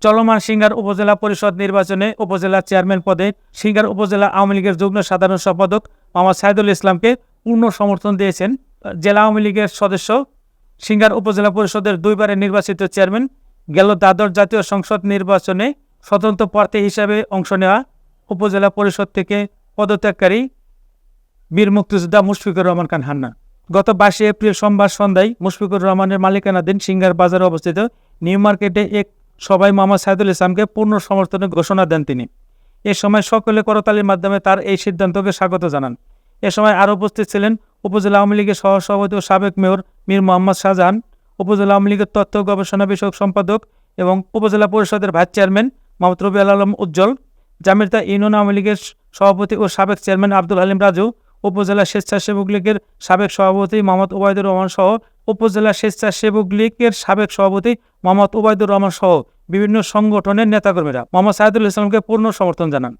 চলমান সিংড়ার উপজেলা পরিষদ নির্বাচনে উপজেলা চেয়ারম্যান পদে সিংড়ার উপজেলা আওয়ামী লীগের যুগ্ম সাধারণ সম্পাদক মোহাম্মদ সাইদুল ইসলামকে পূর্ণ সমর্থন দিয়েছেন জেলা আওয়ামী লীগের সদস্য, সিংড়ার উপজেলা পরিষদের 2 বারের নির্বাচিত চেয়ারম্যান, গেল দ্বাদশ জাতীয় সংসদ নির্বাচনে স্বতন্ত্র প্রার্থী হিসাবে অংশ নেওয়া উপজেলা পরিষদ থেকে পদত্যাগকারী বীর মুক্তিযোদ্ধা মুশফিকুর রহমান খান হান্না। গত 22 এপ্রিল সোমবার সন্ধ্যায় মুশফিকুর রহমানের মালিকানাধীন সিংড়ার বাজারে অবস্থিত নিউ মার্কেটে এক সভায় মোহাম্মদ সাইদুল ইসলামকে পূর্ণ সমর্থনের ঘোষণা দেন তিনি। এ সময় সকলে করতালির মাধ্যমে তার এই সিদ্ধান্তকে স্বাগত জানান। এ সময় আরও উপস্থিত ছিলেন উপজেলা আওয়ামী লীগের সহসভাপতি ও সাবেক মেয়র মীর মোহাম্মদ শাহজাহান, উপজেলা আওয়ামী লীগের তথ্য গবেষণা বিষয়ক সম্পাদক এবং উপজেলা পরিষদের ভাইস চেয়ারম্যান মোহাম্মদ রবিউল আলম উজ্জ্বল, জামিরতা ইউনিয়ন আওয়ামী লীগের সভাপতি ও সাবেক চেয়ারম্যান আব্দুল হালিম রাজু, উপজেলা স্বেচ্ছাসেবক লীগের সাবেক সভাপতি মোহাম্মদ ওবায়দুর রহমান সহ উপজেলা স্বেচ্ছাসেবক লীগের সাবেক সভাপতি মোহাম্মদ ওবায়দুর রহমান সহ বিভিন্ন সংগঠনের নেতাকর্মীরা মোহাম্মদ সাইদুল ইসলামকে পূর্ণ সমর্থন জানান।